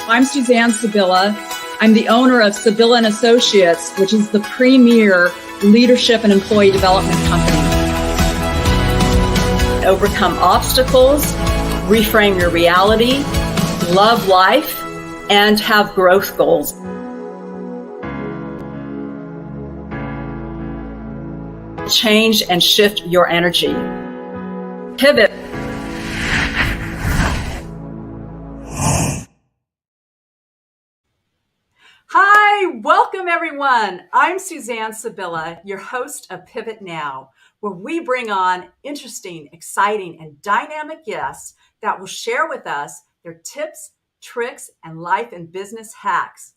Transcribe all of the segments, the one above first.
I'm Suzanne Sibylla. I'm the owner of Sibylla & Associates, which is the premier leadership and employee development company. Overcome obstacles, reframe your reality, love life, and have growth goals. Change and shift your energy. Pivot. Hi, welcome everyone. I'm Suzanne Sibylla, your host of Pivot Now, where we bring on interesting, exciting, and dynamic guests that will share with us their tips, tricks, and life and business hacks.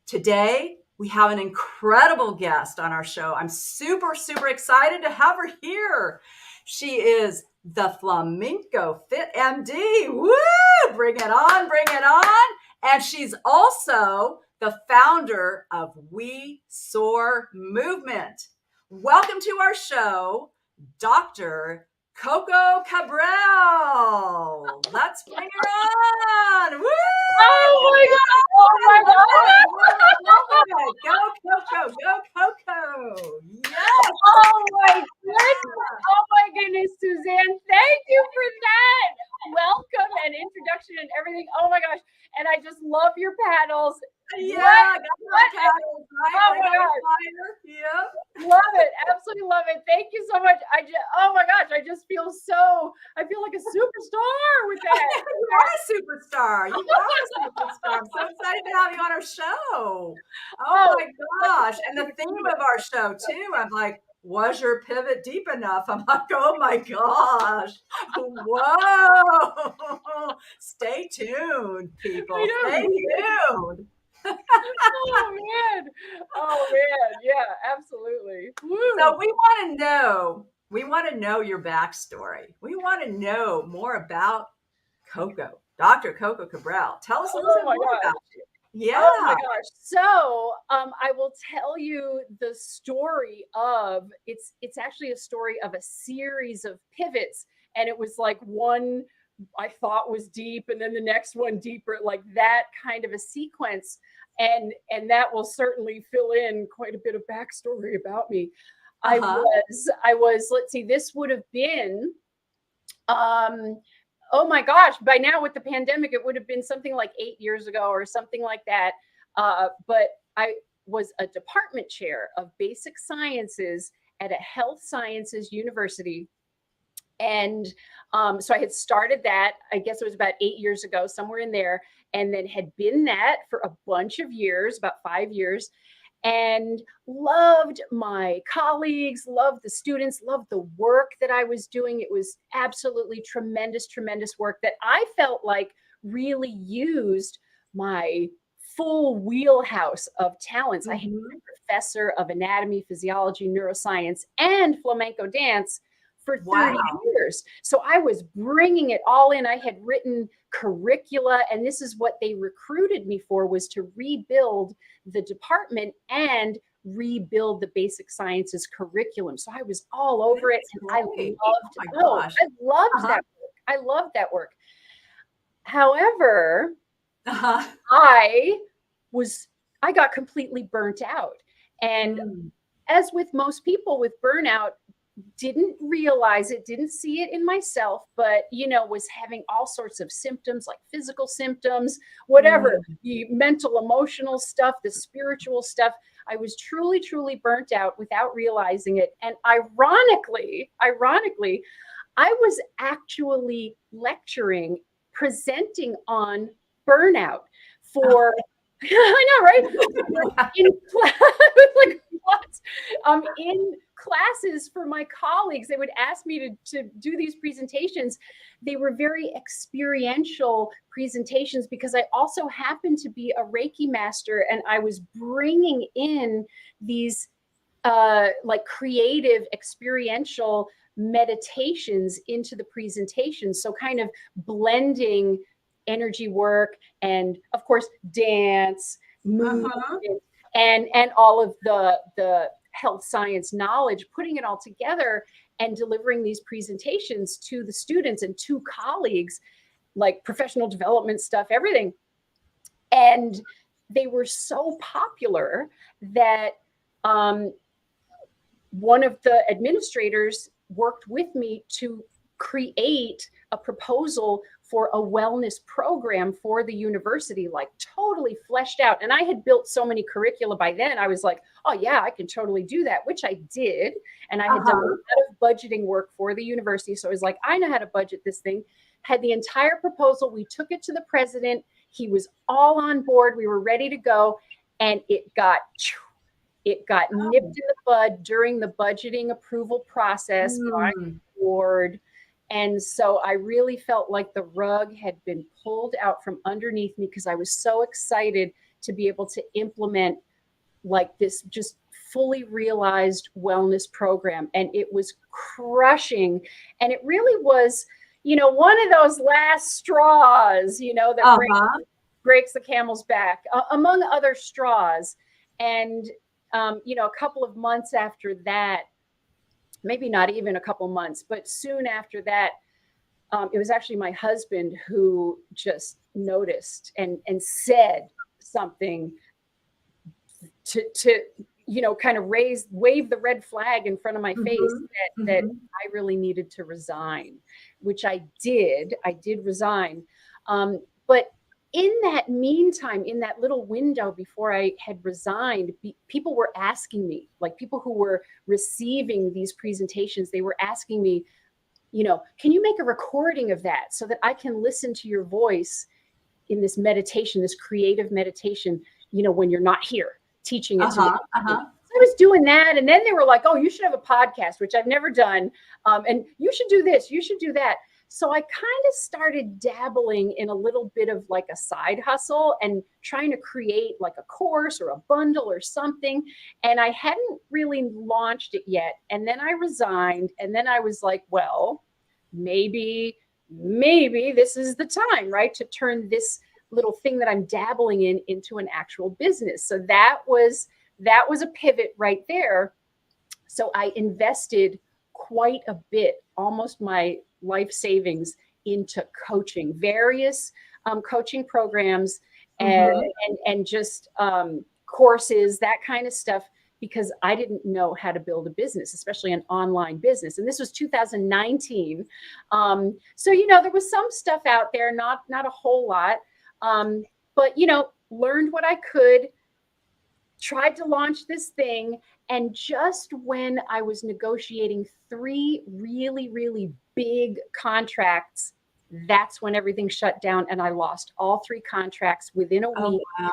Today, we have an incredible guest on our show. I'm super excited to have her here. She is the Flamenco-Fit MD. Woo! Bring it on, bring it on. And she's also the founder of We SOAR movement. Welcome to our show, Dr. Coco Cabrel. Let's bring her on. Woo! Oh my God! Go Coco! Go Coco! Yes! Oh my goodness! Oh my goodness, Suzanne! Thank you for that. Welcome and introduction and everything. Oh my gosh! And I just love your paddles. Yeah, got my paddles, right? Oh my gosh! Yeah. Love it, absolutely love it. Thank you so much. Oh my gosh, I just feel I feel like a superstar with that. You are a superstar. You are a superstar. I'm so excited to have you on our show. Oh my gosh. And the theme of our show too, I'm like, was your pivot deep enough? I'm like, oh my gosh. Whoa. Stay tuned, people. Stay tuned. Oh man. Yeah, absolutely. Woo. So we want to know your backstory. We want to know more about Coco, Dr. Coco Cabrel. Tell us a little bit more about you. Yeah. Oh my gosh. So I will tell you the story of it's actually a story of a series of pivots. And it was like one I thought was deep and then the next one deeper, like that kind of a sequence. And that will certainly fill in quite a bit of backstory about me. I was, let's see, this would have been, oh my gosh, by now with the pandemic, it would have been something like 8 years ago or something like that. But I was a department chair of basic sciences at a health sciences university. And so I had started that, I guess it was about 8 years ago, somewhere in there, and then had been that for a bunch of years, about 5 years, and loved my colleagues, loved the students, loved the work that I was doing. It was absolutely tremendous work that I felt like really used my full wheelhouse of talents. I had been a professor of anatomy, physiology, neuroscience, and flamenco dance for 30 years. So I was bringing it all in. I had written curricula, and this is what they recruited me for, was to rebuild the department and rebuild the basic sciences curriculum. So I was all over it. And I loved that work. I loved that work. However, I got completely burnt out. And as with most people with burnout, didn't realize it, didn't see it in myself, but, was having all sorts of symptoms, like physical symptoms, whatever, the mental, emotional stuff, the spiritual stuff. I was truly burnt out without realizing it. And ironically, I was actually presenting on burnout for, I know, right? In class, like, what? In classes for my colleagues, they would ask me to do these presentations. They were very experiential presentations because I also happened to be a Reiki master, and I was bringing in these like creative experiential meditations into the presentation. So kind of blending energy work and, of course, dance, movement, and all of the health science knowledge, putting it all together and delivering these presentations to the students and to colleagues, like professional development stuff, everything. And they were so popular that one of the administrators worked with me to create a proposal for a wellness program for the university, like totally fleshed out. And I had built so many curricula by then. I was like, oh yeah, I can totally do that, which I did. And I had done a lot of budgeting work for the university. So I was like, I know how to budget this thing. Had the entire proposal. We took it to the president. He was all on board. We were ready to go. And it got nipped in the bud during the budgeting approval process by the board. And so I really felt like the rug had been pulled out from underneath me, because I was so excited to be able to implement like this just fully realized wellness program. And it was crushing. And it really was, one of those last straws, that breaks the camel's back, among other straws. And a couple of months after that, maybe not even a couple months, but soon after that, it was actually my husband who just noticed and said something to kind of wave the red flag in front of my face that I really needed to resign, which I did. I did resign. But in that meantime, in that little window before I had resigned, people were asking me, like people who were receiving these presentations, they were asking me, can you make a recording of that so that I can listen to your voice in this meditation, this creative meditation, when you're not here teaching it to me. So I was doing that. And then they were like, oh, you should have a podcast, which I've never done. And you should do this, you should do that. So I kind of started dabbling in a little bit of like a side hustle and trying to create like a course or a bundle or something. And I hadn't really launched it yet. And then I resigned. And then I was like, well, maybe this is the time, right, to turn this little thing that I'm dabbling in into an actual business. So that was a pivot right there. So I invested quite a bit, almost my life savings, into coaching, various coaching programs and just courses, that kind of stuff, because I didn't know how to build a business, especially an online business. And this was 2019. So, there was some stuff out there, not a whole lot, but, learned what I could, tried to launch this thing. And just when I was negotiating 3 really, really big contracts, that's when everything shut down and I lost all 3 contracts within a week. Oh, wow.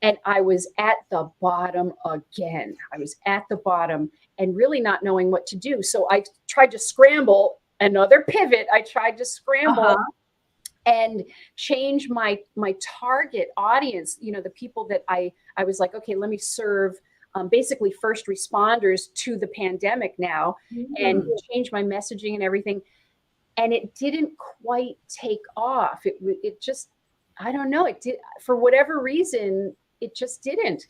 And I was at the bottom again. I was at the bottom and really not knowing what to do. So I tried to scramble, another pivot. I tried to scramble and change my target audience, the people that I was like, okay, let me serve basically first responders to the pandemic now, and change my messaging and everything. And it didn't quite take off. It just, I don't know. It did, for whatever reason, it just didn't.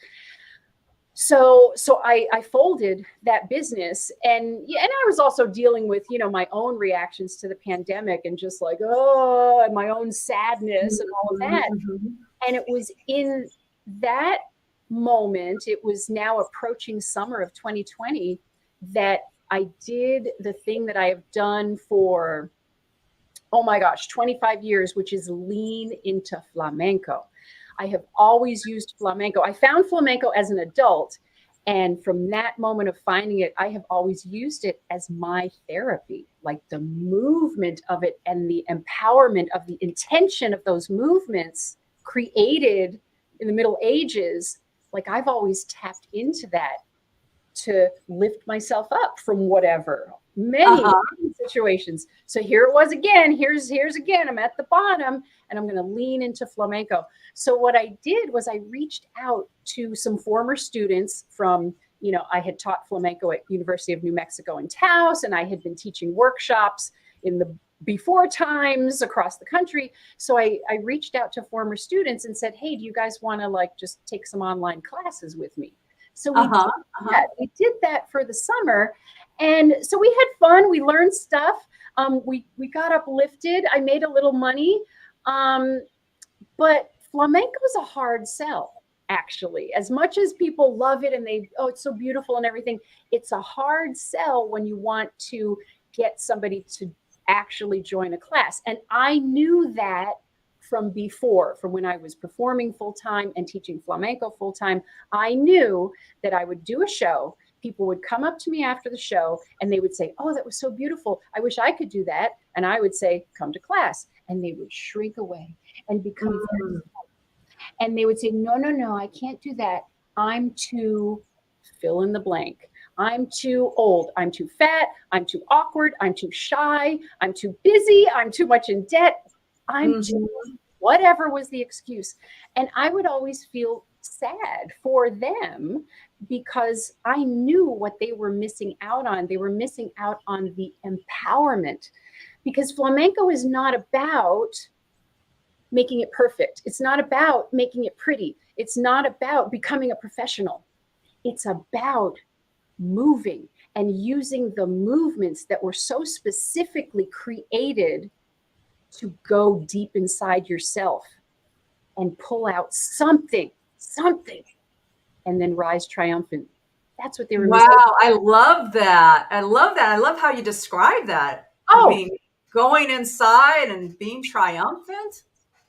So I folded that business, and I was also dealing with, my own reactions to the pandemic and just like, and my own sadness and all of that. And it was in that moment, it was now approaching summer of 2020, that I did the thing that I have done for, oh my gosh, 25 years, which is lean into flamenco. I have always used flamenco. I found flamenco as an adult. And from that moment of finding it, I have always used it as my therapy, like the movement of it and the empowerment of the intention of those movements created in the Middle Ages. Like I've always tapped into that to lift myself up from whatever, many situations. So here it was again, here's again, I'm at the bottom and I'm going to lean into flamenco. So what I did was I reached out to some former students from, I had taught flamenco at University of New Mexico in Taos, and I had been teaching workshops in the before times across the country. So I reached out to former students and said, hey, do you guys want to like just take some online classes with me? So we did that. We did that for the summer. And so we had fun. We learned stuff. We got uplifted. I made a little money. But flamenco is a hard sell. Actually, as much as people love it and it's so beautiful and everything, it's a hard sell when you want to get somebody to actually join a class. And I knew that from before, from when I was performing full-time and teaching flamenco full-time. I knew that I would do a show. People would come up to me after the show and they would say, "Oh, that was so beautiful. I wish I could do that." And I would say, "Come to class." And they would shrink away and become very, and they would say, "No, no, no, I can't do that. I'm too fill in the blank. I'm too old. I'm too fat. I'm too awkward. I'm too shy. I'm too busy. I'm too much in debt. I'm too," whatever was the excuse. And I would always feel sad for them because I knew what they were missing out on. They were missing out on the empowerment, because flamenco is not about making it perfect. It's not about making it pretty. It's not about becoming a professional. It's about moving and using the movements that were so specifically created to go deep inside yourself and pull out something, and then rise triumphant. That's what they were missing. Wow, I love that. I love that. I love how you describe that. Oh, I mean, going inside and being triumphant.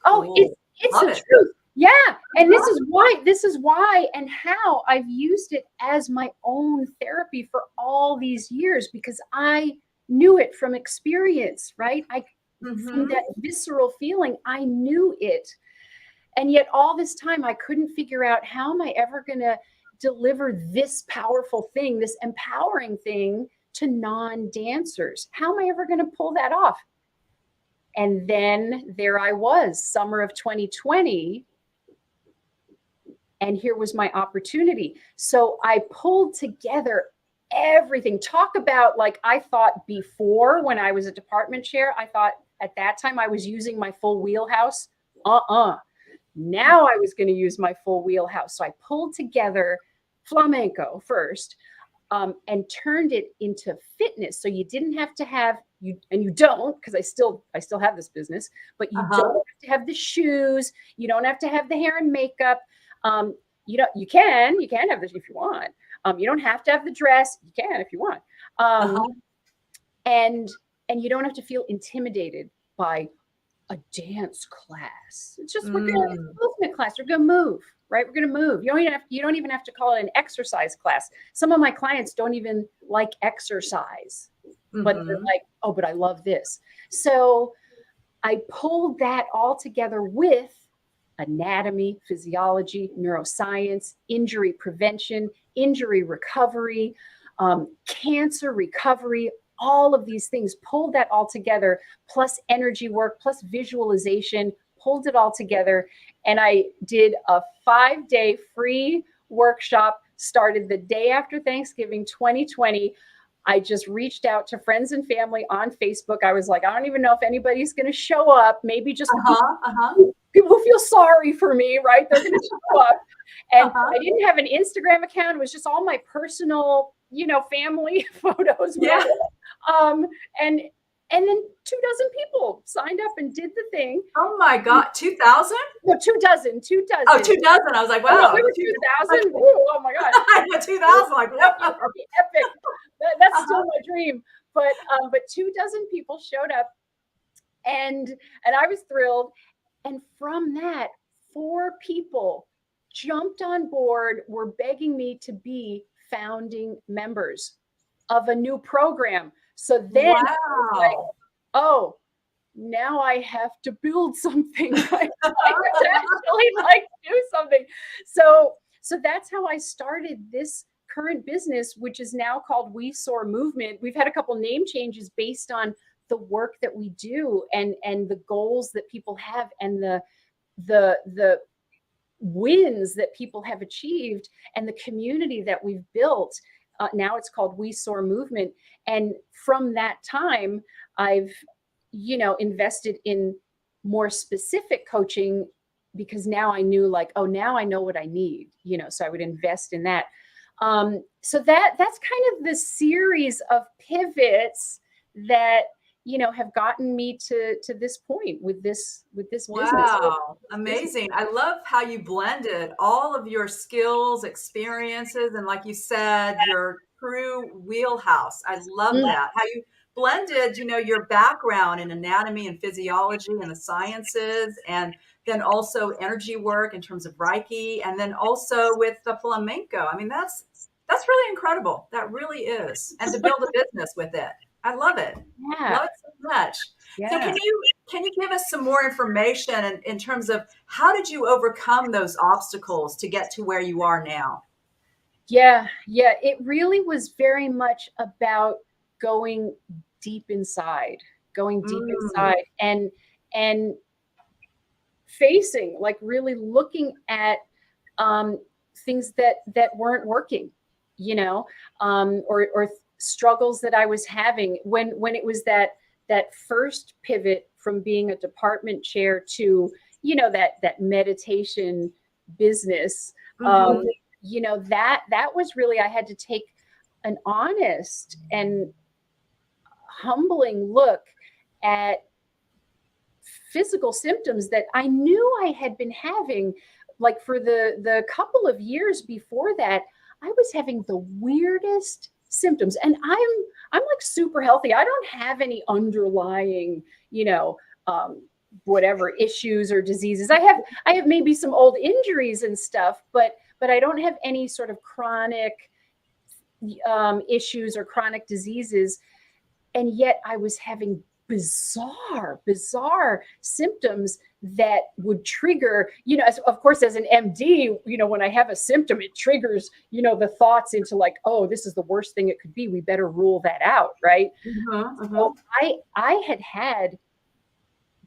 oh, Cool. it's Love the it. truth. Yeah. And this is why and how I've used it as my own therapy for all these years, because I knew it from experience, right? From that visceral feeling, I knew it. And yet all this time I couldn't figure out, how am I ever going to deliver this powerful thing, this empowering thing to non-dancers? How am I ever going to pull that off? And then there I was, summer of 2020. And here was my opportunity. So I pulled together everything. Talk about, like, I thought before, when I was a department chair, I thought at that time I was using my full wheelhouse. Now I was going to use my full wheelhouse. So I pulled together flamenco first, and turned it into fitness. So you didn't have to have and you don't, because I still have this business, but you don't have to have the shoes. You don't have to have the hair and makeup. You can have this if you want. You don't have to have the dress. You can if you want. And you don't have to feel intimidated by a dance class. It's just, we're going to movement class. We're going to move, right? We're going to move. You don't even have to call it an exercise class. Some of my clients don't even like exercise, but they're like, "Oh, but I love this." So I pulled that all together with anatomy, physiology, neuroscience, injury prevention, injury recovery, cancer recovery, all of these things, pulled that all together, plus energy work, plus visualization, pulled it all together. And I did a 5-day free workshop, started the day after Thanksgiving 2020. I just reached out to friends and family on Facebook. I was like, I don't even know if anybody's going to show up. Maybe just the people who feel sorry for me, right? They're going to show up. And I didn't have an Instagram account. It was just all my personal, family photos. Yeah. And then 24 people signed up and did the thing. Oh my God, 2,000? No, 24. Oh, 2,000. I was like, wow. Oh, there were 2,000. Oh my God. I went 2,000. Like, wow. Epic. That's still my dream. But 24 people showed up, and I was thrilled. And from that, 4 people jumped on board, were begging me to be founding members of a new program. So then I was like, oh, now I have to build something. Right? I would actually like to do something. So that's how I started this current business, which is now called We SOAR Movement. We've had a couple name changes based on the work that we do and the goals that people have and the wins that people have achieved and the community that we've built. Now it's called We SOAR Movement. And from that time, I've, invested in more specific coaching, because now I knew, like, oh, now I know what I need, so I would invest in that. So that's kind of the series of pivots that have gotten me to this point with this business. Wow, amazing. I love how you blended all of your skills, experiences, and like you said, your true wheelhouse. I love Mm, that. How you blended, your background in anatomy and physiology and the sciences, and then also energy work in terms of Reiki, and then also with the flamenco. I mean, that's really incredible. That really is. And to build a business with it. I love it. yeah, Love it so much. So yeah. can you give us some more information in terms of how did you overcome those obstacles to get to where you are now? Yeah, yeah, it really was very much about going deep inside, going deep Mm, inside and facing, like really looking at um, things that weren't working, or struggles that I was having when it was that first pivot from being a department chair to that meditation business. um, mhm. that was really, I had to take an honest and humbling look at physical symptoms that I knew I had been having, like for the couple of years before that. I was having the weirdest symptoms, and I'm like super healthy. I don't have any underlying, um, whatever issues or diseases. I have maybe some old injuries and stuff, but I don't have any sort of chronic issues or chronic diseases. And yet I was having bizarre symptoms that would trigger, of course, as an MD, when I have a symptom, it triggers, the thoughts into like, oh, this is the worst thing it could be. We better rule that out. Right. Mhm, So mhm. I had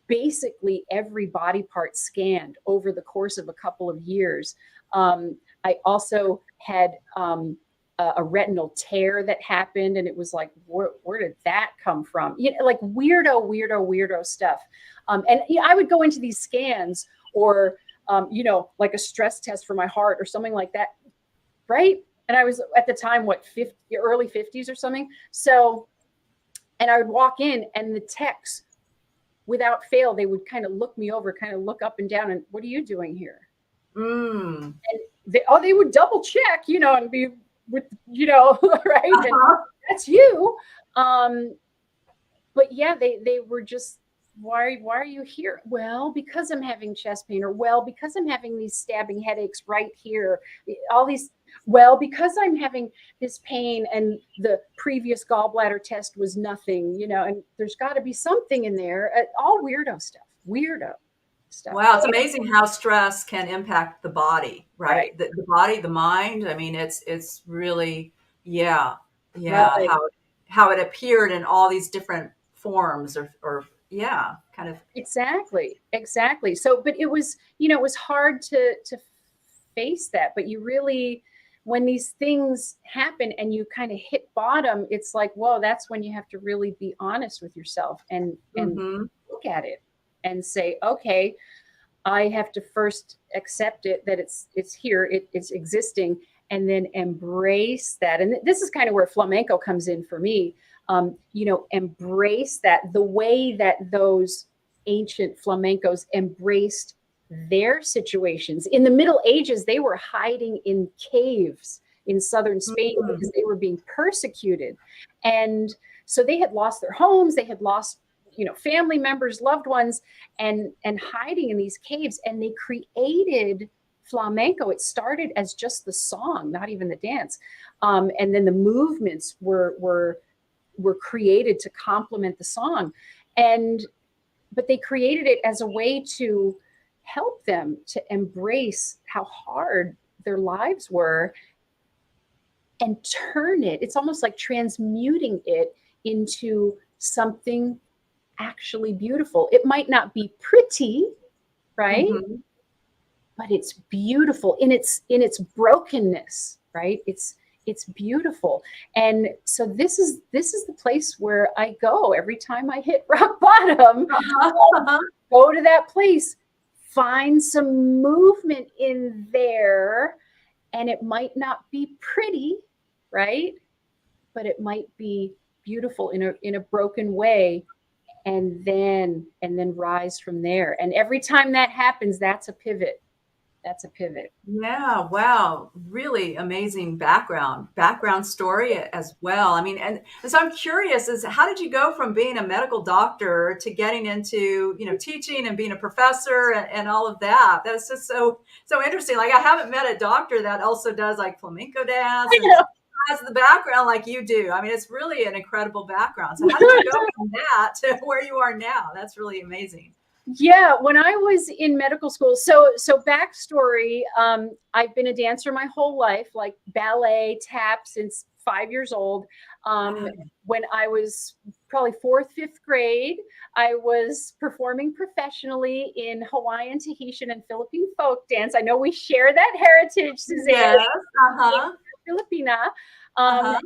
basically every body part scanned over the course of a couple of years. I also had a retinal tear that happened, and it was like, where did that come from? Like weirdo stuff. And I would go into these scans, or like a stress test for my heart or something like that, right? And I was at the time, what, early 50s or something. So, and I would walk in, and the techs, without fail, they would kind of look me over, kind of look up and down, and what are you doing here? Mm. And they would double check, and be with, right? And Uh-huh. that's you. Um, but yeah, they were just, why are you here? Well, because I'm having chest pain, or well, because I'm having these stabbing headaches right here. All these, well, because I'm having this pain, and the previous gallbladder test was nothing, and there's got to be something in there. All weirdo stuff. Wow, it's amazing how stress can impact the body, Right, right? The body, the mind. I mean, it's really, yeah, yeah, right. how it appeared in all these different forms, or yeah, kind of. Exactly. So, but it was, it was hard to face that. But you really, when these things happen and you kind of hit bottom, it's like, whoa, that's when you have to really be honest with yourself and Mhm. look at it and say, okay, I have to first accept it, that it's here, it's existing, and then embrace that. And this is kind of where flamenco comes in for me. Embrace that, the way that those ancient flamencos embraced their situations. In the Middle Ages, they were hiding in caves in southern Spain Mm. because they were being persecuted. And so they had lost their homes, they had lost, family members, loved ones, and hiding in these caves. And they created flamenco. It started as just the song, not even the dance. And then the movements were created to complement the song. And but they created it as a way to help them to embrace how hard their lives were, and turn it. It's almost like transmuting it into something actually beautiful. It might not be pretty, right? Mhm. But it's beautiful in its brokenness, right? It's beautiful. And so this is the place where I go every time I hit rock bottom. Uh-huh. Go to that place, find some movement in there, and it might not be pretty, right? But it might be beautiful in a broken way. and then rise from there. And every time that happens, that's a pivot. That's a pivot. Yeah, wow. Really amazing background story as well. I mean, and so I'm curious is how did you go from being a medical doctor to getting into, teaching and being a professor and all of that? That's just so interesting. Like I haven't met a doctor that also does like flamenco dance and has the background like you do. I mean, it's really an incredible background. So how did you go from that to where you are now? That's really amazing. Yeah, when I was in medical school, so backstory, I've been a dancer my whole life, like ballet, tap since 5 years old. When I was probably fourth, fifth grade, I was performing professionally in Hawaiian, Tahitian, and Philippine folk dance. I know we share that heritage, Suzanne. Yes. Uh-huh. Filipina. Uh-huh.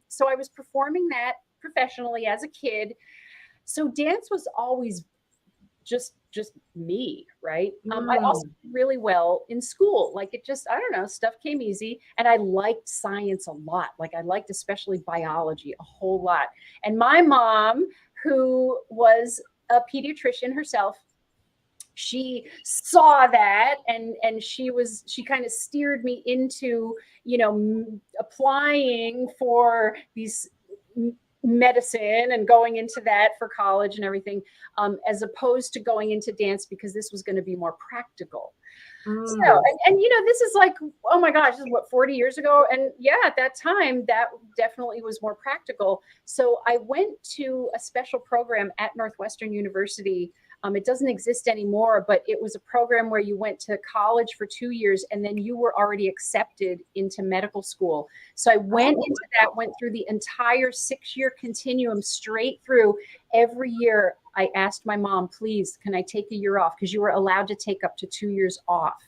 So I was performing that professionally as a kid. So dance was always just me, right? I also did really well in school. Like it just, I don't know, stuff came easy. And I liked science a lot. Like I liked especially biology a whole lot. And my mom, who was a pediatrician herself, she saw that and she kind of steered me into, applying for these medicine and going into that for college and everything, as opposed to going into dance because this was going to be more practical. So, and this is like, oh my gosh, this is what, 40 years ago. And yeah, at that time, that definitely was more practical. So I went to a special program at Northwestern University. It doesn't exist anymore, but it was a program where you went to college for 2 years and then you were already accepted into medical school. So I went into that, went through the entire 6-year continuum straight through. Every year I asked my mom, please, can I take a year off? Because you were allowed to take up to 2 years off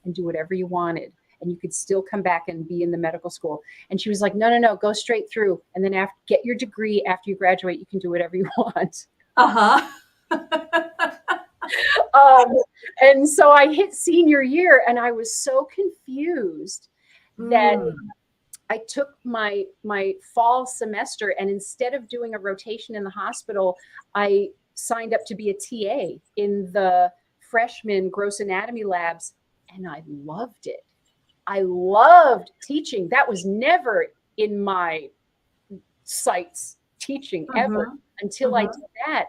and do whatever you wanted. And you could still come back and be in the medical school. And she was like, no, go straight through. And then get your degree after you graduate, you can do whatever you want. Uh-huh. And so I hit senior year and I was so confused that I took my fall semester, and instead of doing a rotation in the hospital, I signed up to be a TA in the freshman gross anatomy labs, and I loved it. I loved teaching. That was never in my sights, teaching ever, until I did that.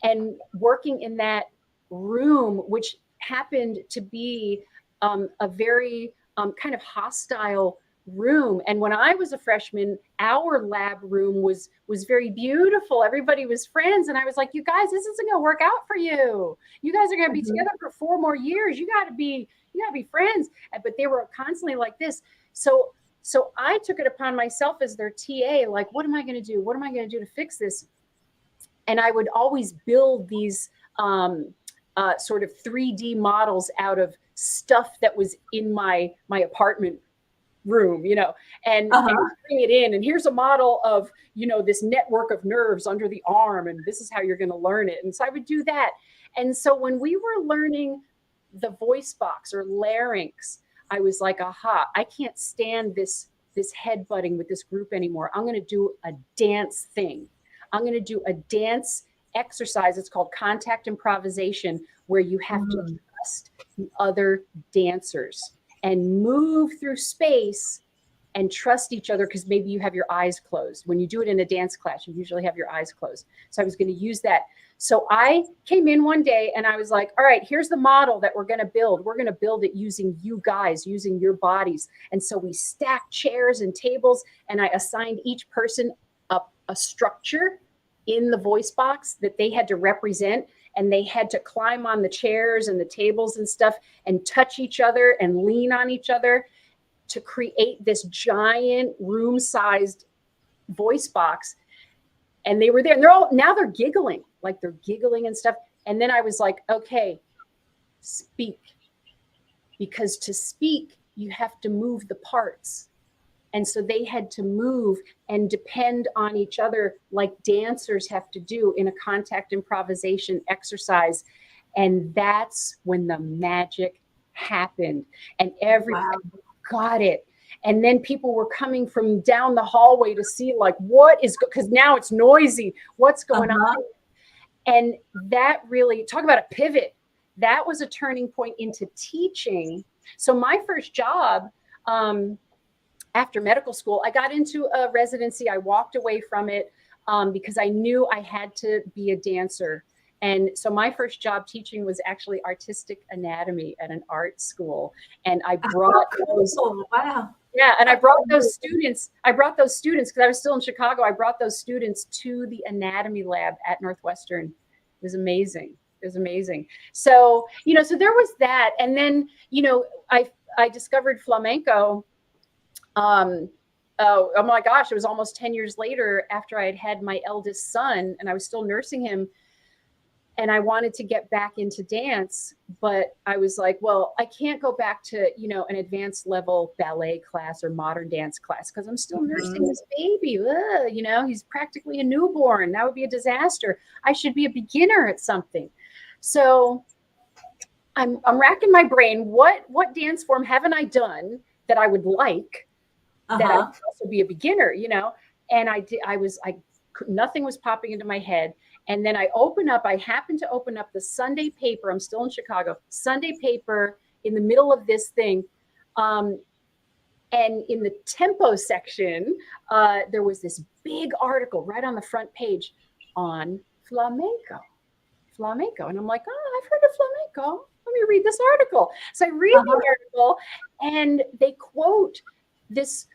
And working in that room, which happened to be a very kind of hostile room. And when I was a freshman, our lab room was very beautiful. Everybody was friends. And I was like, you guys, this isn't going to work out for you. You guys are going to be together for 4 more years. You got to be friends. But they were constantly like this. So I took it upon myself as their TA, like, what am I going to do? What am I going to do to fix this? And I would always build these sort of 3D models out of stuff that was in my apartment room, and bring it in. And here's a model of, this network of nerves under the arm, and this is how you're going to learn it. And so I would do that. And so when we were learning the voice box or larynx, I was like, aha, I can't stand this headbutting with this group anymore. I'm going to do a dance thing. I'm going to do a dance exercise. It's called contact improvisation, where you have to trust the other dancers and move through space and trust each other, because maybe you have your eyes closed. When you do it in a dance class, you usually have your eyes closed. So I was going to use that. So I came in one day and I was like, all right, here's the model that we're going to build. We're going to build it using you guys, using your bodies. And so we stacked chairs and tables, and I assigned each person a structure in the voice box that they had to represent, and they had to climb on the chairs and the tables and stuff and touch each other and lean on each other to create this giant room-sized voice box. And they were there, and they're giggling, like they're giggling and stuff. And then I was like, okay, speak, because to speak, you have to move the parts. And so they had to move and depend on each other like dancers have to do in a contact improvisation exercise. And that's when the magic happened. And everybody got it. And then people were coming from down the hallway to see like what is, because now it's noisy, what's going on. And that really, talk about a pivot. That was a turning point into teaching. So my first job, after medical school, I got into a residency. I walked away from it because I knew I had to be a dancer. And so my first job teaching was actually artistic anatomy at an art school. And I brought those. Wow. Yeah, and I brought those students because I was still in Chicago. I brought those students to the anatomy lab at Northwestern. It was amazing. It was amazing. So, so there was that. And then, I discovered flamenco. Oh my gosh, it was almost 10 years later after I had had my eldest son and I was still nursing him. And I wanted to get back into dance, but I was like, well, I can't go back to, an advanced level ballet class or modern dance class because I'm still nursing this baby. He's practically a newborn. That would be a disaster. I should be a beginner at something. So I'm racking my brain. What dance form haven't I done that I would like that I would also be a beginner, And nothing was popping into my head. And then I happened to open up the Sunday paper. I'm still in Chicago, Sunday paper in the middle of this thing. And in the tempo section, there was this big article right on the front page on flamenco. And I'm like, oh, I've heard of flamenco. Let me read this article. So I read the article and they quote this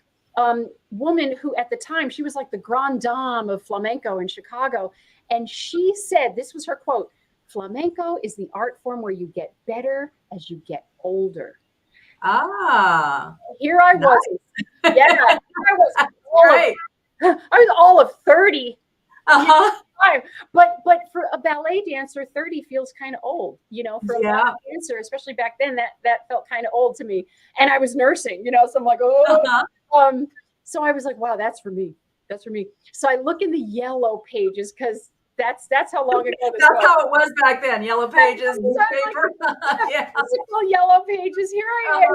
woman who at the time, she was like the grande dame of flamenco in Chicago. And she said, this was her quote, flamenco is the art form where you get better as you get older. Here I was. Nice. Yeah, I was all of 30. But for a ballet dancer, 30 feels kind of old, for a ballet dancer, especially back then, that felt kind of old to me. And I was nursing, so I'm like, so I was like, wow, that's for me. That's for me. So I look in the yellow pages because that's how long ago this was. That's how it was back then. Yellow pages, newspaper. Physical yellow pages. Here I am.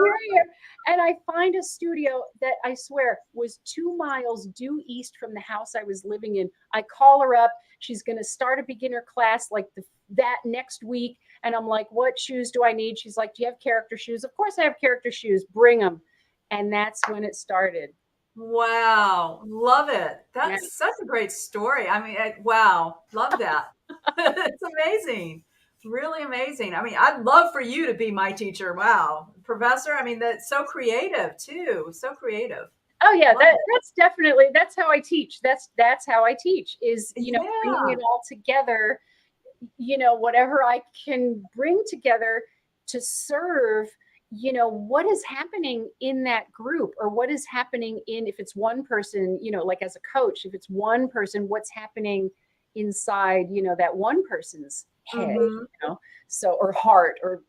And I find a studio that I swear was 2 miles due east from the house I was living in. I call her up. She's going to start a beginner class like that next week. And I'm like, what shoes do I need? She's like, do you have character shoes? Of course I have character shoes. Bring them. And that's when it started. Wow. Love it. That's such a great story. I mean, wow. Love that. It's amazing. Really amazing. I mean, I'd love for you to be my teacher. Wow. Professor. I mean, that's so creative too. So creative. Oh yeah. That's how I teach. That's how I teach is, bringing it all together, whatever I can bring together to serve what is happening in that group or what is happening if it's one person, like as a coach, if it's one person, what's happening inside, that one person's head, so, or heart or,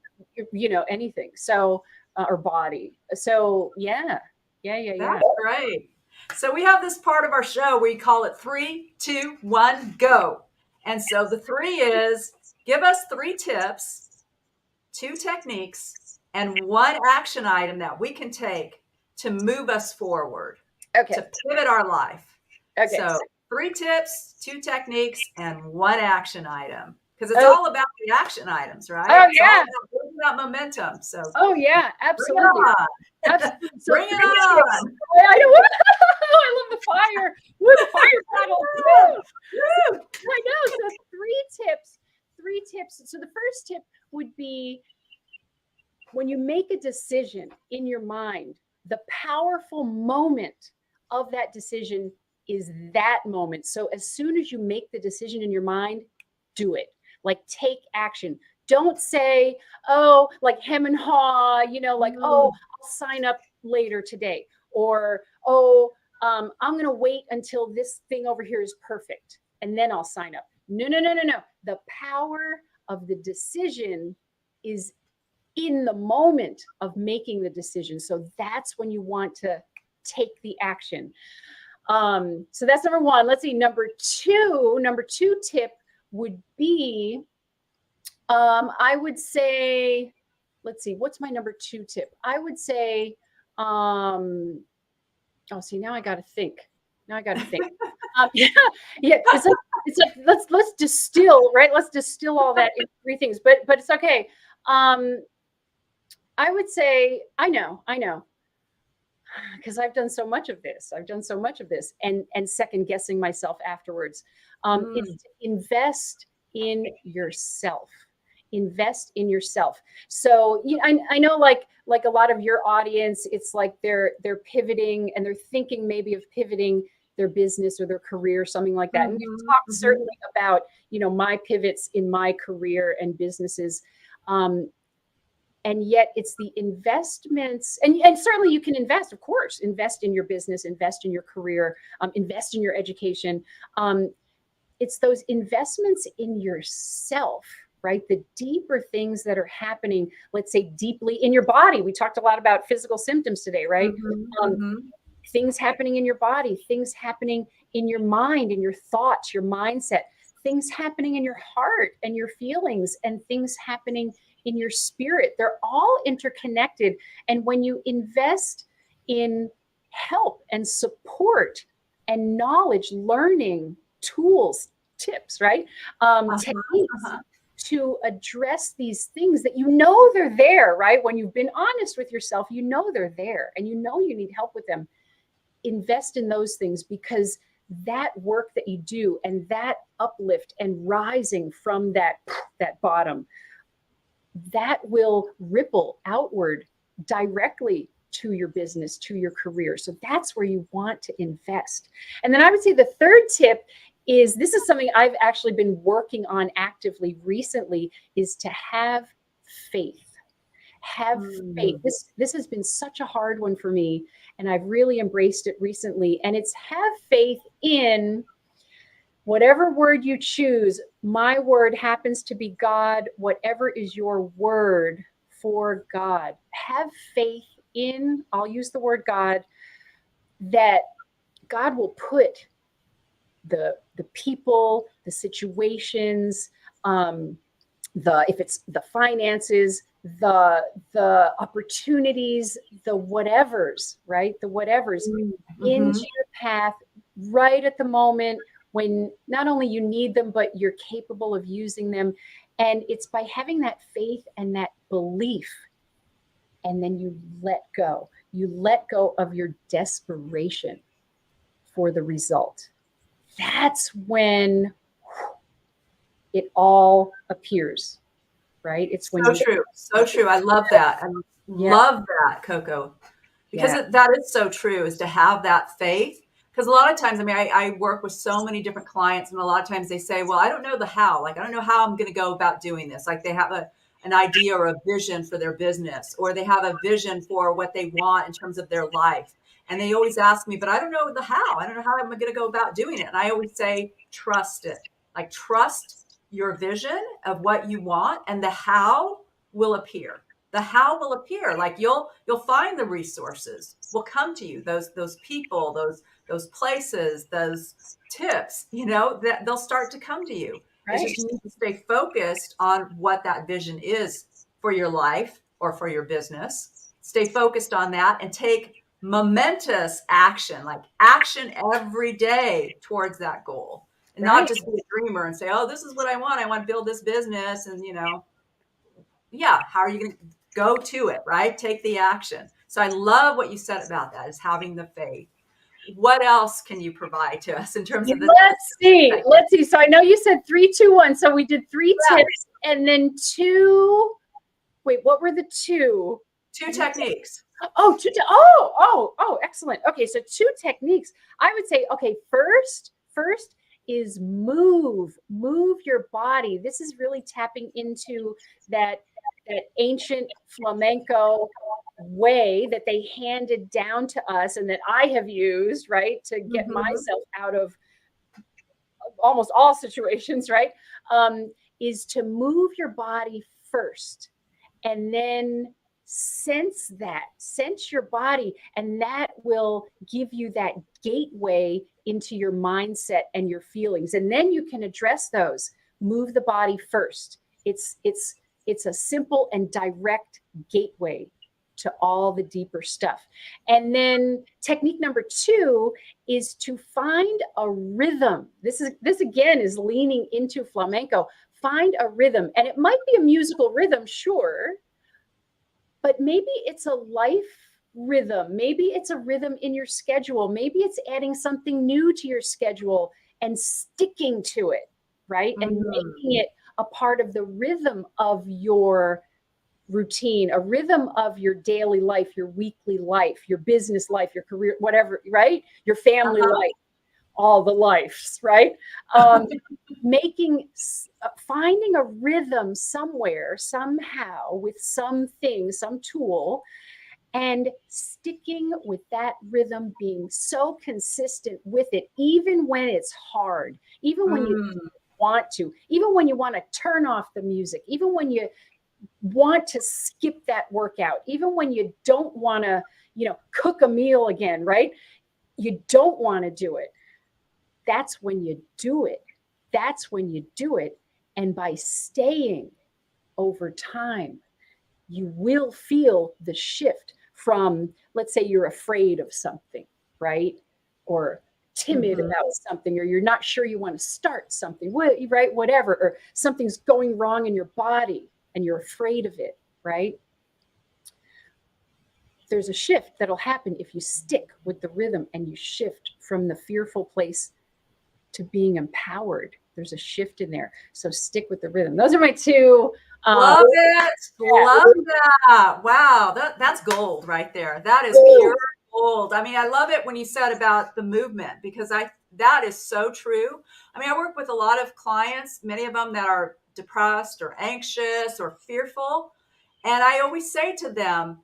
anything. So, or body. So yeah. That's great. So we have this part of our show, we call it 3, 2, 1, go. And so the 3 is give us 3 tips, 2 techniques, and 1 action item that we can take to move us forward, to pivot our life. Okay. So 3 tips, 2 techniques, and 1 action item. Because it's all about the action items, right? Oh, it's all about momentum. So absolutely. Bring it on. I love the fire. Woo, the fire bottle. Woo. I know. So 3 tips. So the first tip would be, when you make a decision in your mind, the powerful moment of that decision is that moment. So as soon as you make the decision in your mind, do it. Like take action. Don't say, oh, like hem and haw, oh, I'll sign up later today. Or, I'm going to wait until this thing over here is perfect and then I'll sign up. No. The power of the decision is in the moment of making the decision. So that's when you want to take the action. So that's number 1. Let's see. Number two tip would be, I would say, let's see, what's my number 2 tip? I would say, Oh, see, now I got to think. Yeah, yeah. Let's distill, right? Let's distill all that into three things. But it's okay. I would say I know, because I've done so much of this. And second guessing myself afterwards. It's to invest in yourself. Invest in yourself. So I know, like a lot of your audience, it's like they're pivoting and they're thinking maybe of pivoting their business or their career, something like that. And we've talked certainly about my pivots in my career and businesses. And yet it's the investments, and certainly you can invest, of course, invest in your business, invest in your career, invest in your education. It's those investments in yourself, right? The deeper things that are happening, let's say deeply in your body. We talked a lot about physical symptoms today, right? Things happening in your body, things happening in your mind, in your thoughts, your mindset, things happening in your heart and your feelings, and things happening in your spirit. They're all interconnected. And when you invest in help and support and knowledge, learning, tools, tips, right? Techniques to address these things that they're there, right? When you've been honest with yourself, they're there and you need help with them. Invest in those things, because that work that you do and that uplift and rising from that bottom, that will ripple outward directly to your business, to your career. So that's where you want to invest. And then I would say the third tip is, this is something I've actually been working on actively recently, is to have faith. Have faith. This has been such a hard one for me, and I've really embraced it recently. And it's have faith in whatever word you choose. My word happens to be God. Whatever is your word for God, have faith in, I'll use the word God, that God will put the people, the situations, if it's the finances, the opportunities, the whatevers, right? The whatevers into your path right at the moment when not only you need them, but you're capable of using them. And it's by having that faith and that belief, and then you let go. You let go of your desperation for the result. That's when it all appears, right? It's when so true. I love that. I love that, Coco, because that is so true, is to have that faith. Because a lot of times, I work with so many different clients, and a lot of times they say, well, I don't know the how. Like, I don't know how I'm going to go about doing this. Like, they have an idea or a vision for their business, or they have a vision for what they want in terms of their life. And they always ask me, but I don't know the how. I don't know how I'm going to go about doing it. And I always say, trust it. Like, trust your vision of what you want, and the how will appear. The how will appear. Like, you'll find the resources will come to you. Those people, those places, those tips, that they'll start to come to you. Right. It's just, you need to stay focused on what that vision is for your life or for your business. Stay focused on that and take momentous action, like action every day towards that goal. And not just be a dreamer and say, oh, this is what I want. I want to build this business. And, how are you going to go to it, right? Take the action. So I love what you said about that, is having the faith. What else can you provide to us in terms of the Let's see. So I know you said 3, 2, 1. So we did 3 tips and then 2. Wait, what were the 2? 2 techniques. Oh, excellent. Okay, so 2 techniques. I would say, okay, first is move your body. This is really tapping into that ancient flamenco way that they handed down to us and that I have used, right, to get myself out of almost all situations, right, is to move your body first, and then sense your body, and that will give you that gateway into your mindset and your feelings, and then you can address those. Move the body first. It's a simple and direct gateway to all the deeper stuff. And then technique number 2 is to find a rhythm. This again is leaning into flamenco. Find a rhythm, and it might be a musical rhythm, sure, but maybe it's a life rhythm. Maybe it's a rhythm in your schedule. Maybe it's adding something new to your schedule and sticking to it, right? And making it a part of the rhythm of your routine, a rhythm of your daily life, your weekly life, your business life, your career, whatever, right? Your family life, all the lives, right? Finding a rhythm somewhere, somehow, with something, some tool, and sticking with that rhythm, being so consistent with it, even when it's hard, even when you want to, even when you want to turn off the music, even when you want to skip that workout, even when you don't want to, cook a meal again, right? You don't want to do it. That's when you do it. That's when you do it. And by staying over time, you will feel the shift from, let's say you're afraid of something, right? Or timid about something, or you're not sure you want to start something, right? Whatever, or something's going wrong in your body and you're afraid of it, right? There's a shift that'll happen if you stick with the rhythm and you shift from the fearful place to being empowered. There's a shift in there. So stick with the rhythm. Those are my 2. Love it. Love that. Wow. That's gold right there. That is pure gold. I mean, I love it when you said about the movement, because that is so true. I mean, I work with a lot of clients, many of them that are depressed or anxious or fearful. And I always say to them,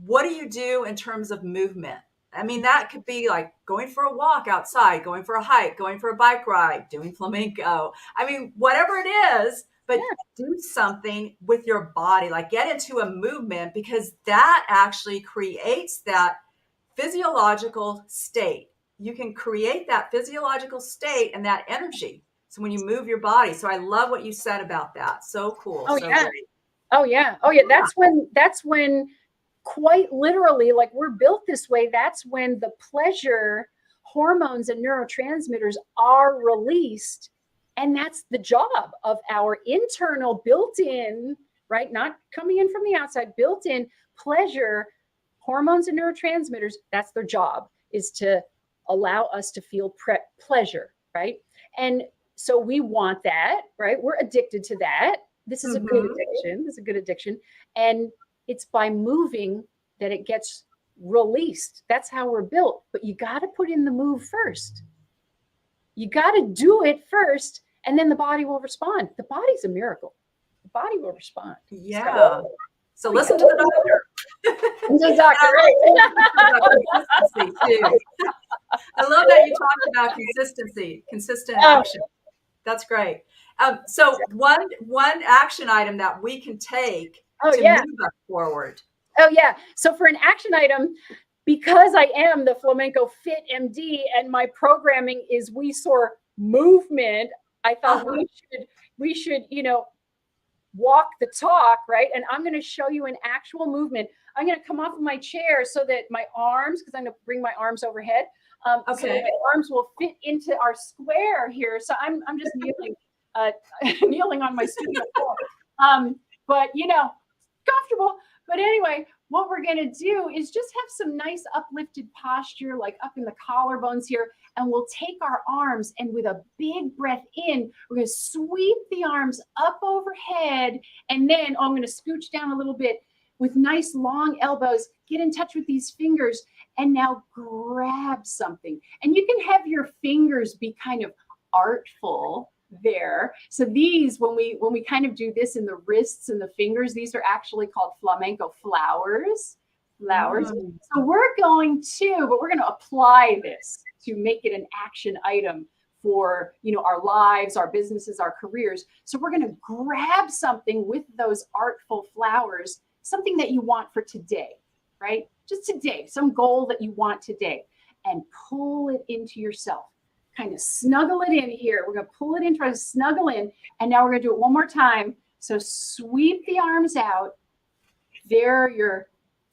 what do you do in terms of movement? I mean, that could be like going for a walk outside, going for a hike, going for a bike ride, doing flamenco. I mean, whatever it is, but do something with your body, like get into a movement, because that actually creates that physiological state. You can create that physiological state and that energy. So when you move your body. So I love what you said about that. So cool. Oh, so yeah. great. Oh, yeah. Oh, yeah. That's when quite literally, like, we're built this way. That's when the pleasure hormones and neurotransmitters are released. And that's the job of our internal built-in, right? Not coming in from the outside, built-in pleasure hormones and neurotransmitters. That's their job, is to allow us to feel pleasure, right? And so we want that, right? We're addicted to that. This is a good addiction. This is a good addiction. And it's by moving that it gets released. That's how we're built. But you got to put in the move first. You got to do it first, and then the body will respond. The body's a miracle. The body will respond. Yeah. So listen to the doctor. The doctor, right? Consistency too. I love that you talked about consistency, consistent action. That's great. So one action item that we can take to move us forward. Oh, yeah. So for an action item, because I am the Flamenco-Fit MD and my programming is SOAR movement, I thought we should, walk the talk, right? And I'm going to show you an actual movement. I'm going to come off of my chair so that my arms, because I'm going to bring my arms overhead, so that my arms will fit into our square here. So I'm just kneeling, kneeling on my studio floor. But comfortable. But anyway, what we're going to do is just have some nice uplifted posture, like up in the collarbones here. And we'll take our arms, and with a big breath in, we're going to sweep the arms up overhead. And then I'm going to scooch down a little bit with nice long elbows. Get in touch with these fingers. And now grab something. And you can have your fingers be kind of artful there. So these, when we kind of do this in the wrists and the fingers, these are actually called flamenco flowers. So we're going to apply this to make it an action item for, our lives, our businesses, our careers. So we're going to grab something with those artful flowers, something that you want for today, right? Just today, some goal that you want today, and pull it into yourself. Kind of snuggle it in here. We're going to pull it in, try to snuggle in. And now we're going to do it one more time. So sweep the arms out. There are your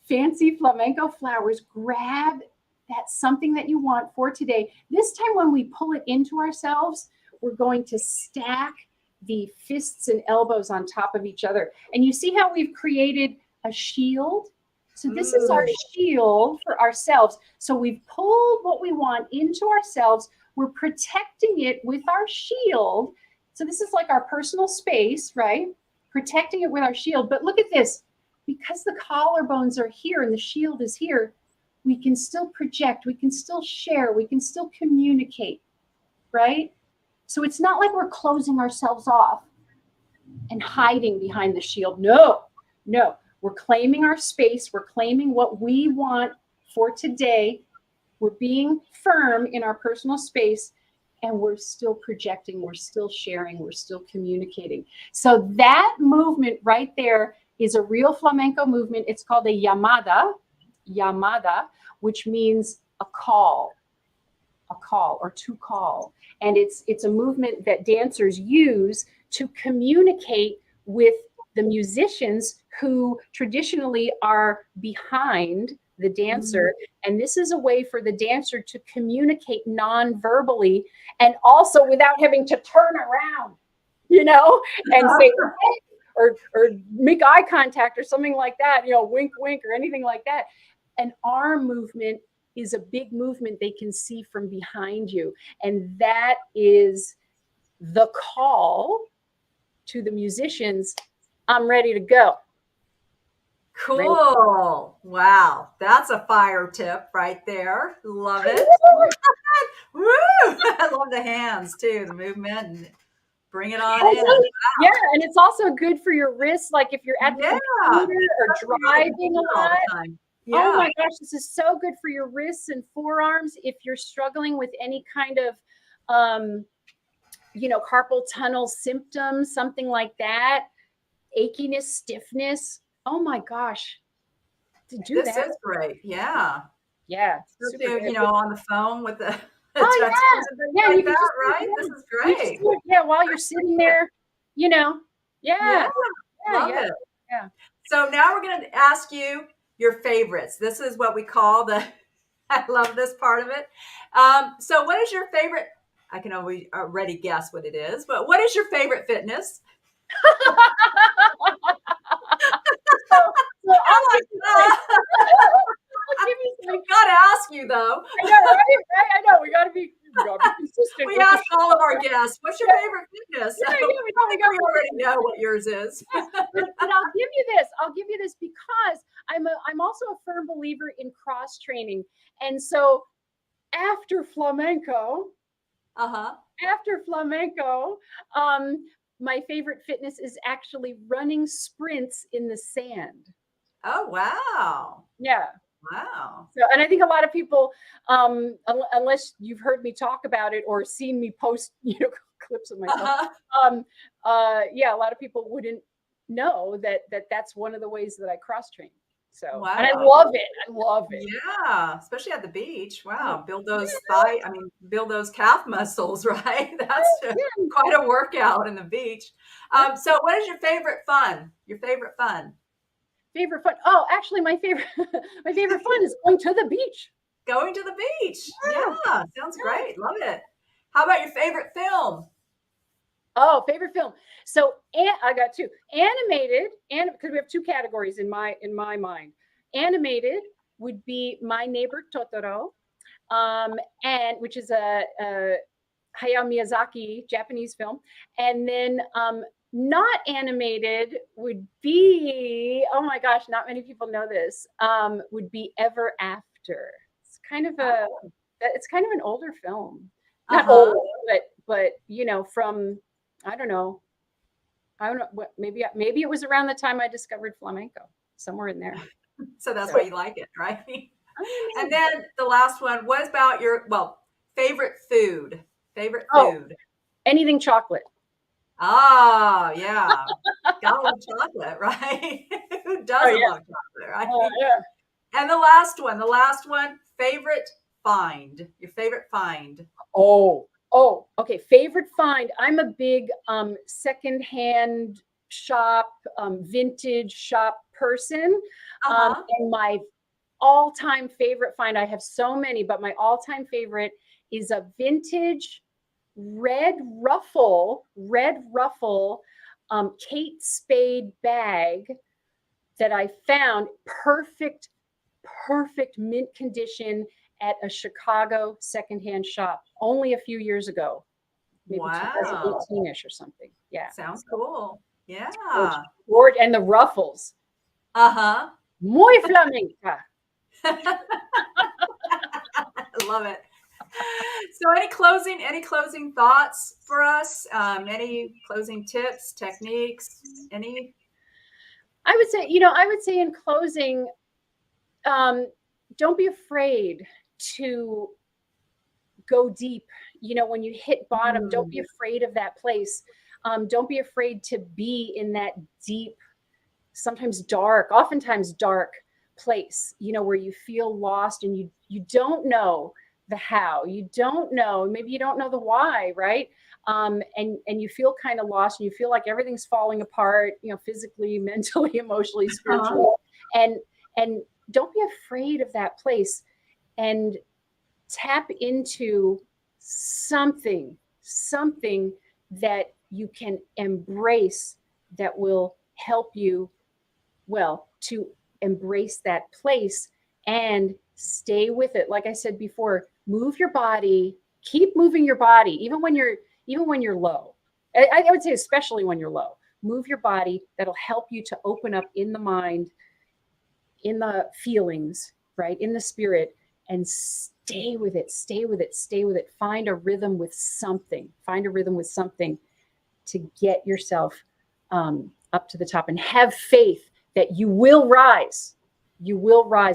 fancy flamenco flowers. Grab that something that you want for today. This time when we pull it into ourselves, we're going to stack the fists and elbows on top of each other. And you see how we've created a shield? So this is our shield for ourselves. So we've pulled what we want into ourselves. We're protecting it with our shield. So this is like our personal space, right? Protecting it with our shield. But look at this. Because the collarbones are here and the shield is here, we can still project, we can still share, we can still communicate, right? So it's not like we're closing ourselves off and hiding behind the shield. No. We're claiming our space. We're claiming what we want for today. We're being firm in our personal space, and we're still projecting, we're still sharing, we're still communicating. So that movement right there is a real flamenco movement. It's called a llamada, which means a call or to call. And it's a movement that dancers use to communicate with the musicians who traditionally are behind the dancer. And this is a way for the dancer to communicate non-verbally and also without having to turn around, and say, hey, or make eye contact or something like that, wink, wink, or anything like that. An arm movement is a big movement they can see from behind you. And that is the call to the musicians. I'm ready to go. Cool. Ready? Wow. That's a fire tip right there. Love it. Woo! I love the hands too, the movement, and bring it on in. Wow. Yeah, and it's also good for your wrists. Like if you're at the computer or driving a lot. Yeah. Oh my gosh, this is so good for your wrists and forearms. If you're struggling with any kind of, carpal tunnel symptoms, something like that, achiness, stiffness. Oh my gosh. This is great. Yeah. Yeah. Super, on the phone with the yeah, like that, right? This is great. While you're sitting there, Yeah. Love it. Yeah. So now we're going to ask you your favorites. This is what we call I love this part of it. So what is your favorite? I can already guess what it is, but what is your favorite fitness? I've got to ask you though. I know, right? I know. We got to be consistent. We ask all of our guests, what's your favorite fitness? So we already know what yours is. But I'll give you this because I'm also a firm believer in cross training. And so after flamenco, my favorite fitness is actually running sprints in the sand. Oh, wow. Yeah. Wow. So, and I think a lot of people, unless you've heard me talk about it or seen me post, clips of myself, a lot of people wouldn't know that's one of the ways that I cross train. So, and I love it. Yeah, especially at the beach. Wow, build those build those calf muscles, right? That's quite a workout in the beach. So, what is your favorite fun? Favorite fun? Oh, actually, my favorite fun is going to the beach. Going to the beach. Yeah, sounds great. Love it. How about your favorite film? Oh, favorite film. So I got two. Animated, and because we have two categories in my mind. Animated would be My Neighbor Totoro, and which is a Hayao Miyazaki Japanese film, and then not animated would be, oh my gosh, not many people know this, would be Ever After. It's kind of an older film. Not old, but from I don't know what, maybe it was around the time I discovered flamenco, somewhere in there. So that's why you like it, right? And then the last one, what about your favorite food? Anything chocolate. Oh, yeah. Gotta love chocolate, right? Who doesn't love chocolate, right? Yeah. And the last one, favorite find. Your favorite find. Oh, okay. Favorite find. I'm a big secondhand shop, vintage shop person. Uh-huh. And my all-time favorite find, I have so many, but my all-time favorite is a vintage red ruffle Kate Spade bag that I found perfect mint condition at a Chicago secondhand shop only a few years ago, maybe Wow. 2018-ish or something. Yeah. Sounds cool. Yeah. And the ruffles. Uh-huh. Muy flamenca. I love it. So any closing thoughts for us? Any closing tips, techniques, any? I would say in closing, don't be afraid to go deep. When you hit bottom, don't be afraid of that place. Don't be afraid to be in that deep, oftentimes dark place, where you feel lost and you don't know the how, you don't know, maybe you don't know the why, right? And you feel kind of lost and you feel like everything's falling apart, physically, mentally, emotionally, spiritually. And don't be afraid of that place, and tap into something that you can embrace that will help you, to embrace that place and stay with it. Like I said before, move your body, keep moving your body, even when you're low. I would say, especially when you're low, move your body. That'll help you to open up in the mind, in the feelings, right? In the spirit, and stay with it. Find a rhythm with something to get yourself up to the top, and have faith that you will rise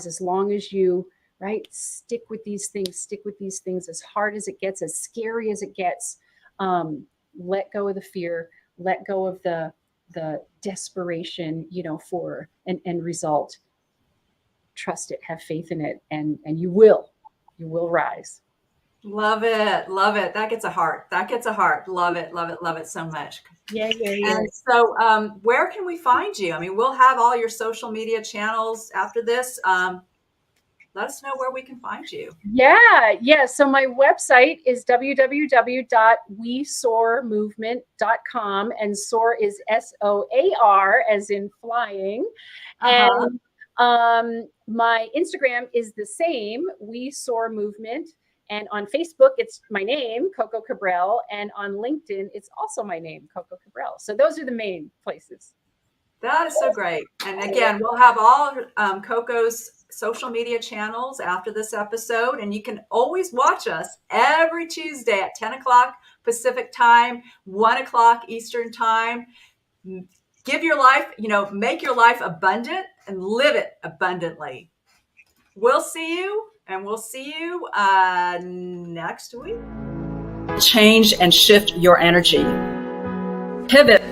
as long as you, right, stick with these things as hard as it gets, as scary as it gets. Let go of the fear, let go of the desperation, for an end result. Trust it, have faith in it, and you will rise. Love it. That gets a heart. Love it so much. Yeah. And so, where can we find you? I mean, we'll have all your social media channels after this. Let us know where we can find you. Yeah. So my website is www.wesoarmovement.com, and SOAR is SOAR, as in flying. And my Instagram is the same, We Soar Movement. And on Facebook, it's my name, Coco Cabrel. And on LinkedIn, it's also my name, Coco Cabrel. So those are the main places. That is so great. And again, we'll have all Coco's social media channels after this episode. And you can always watch us every Tuesday at 10 o'clock Pacific time, 1 o'clock Eastern time. Give your life, make your life abundant and live it abundantly. We'll see you next week. Change and shift your energy. Pivot.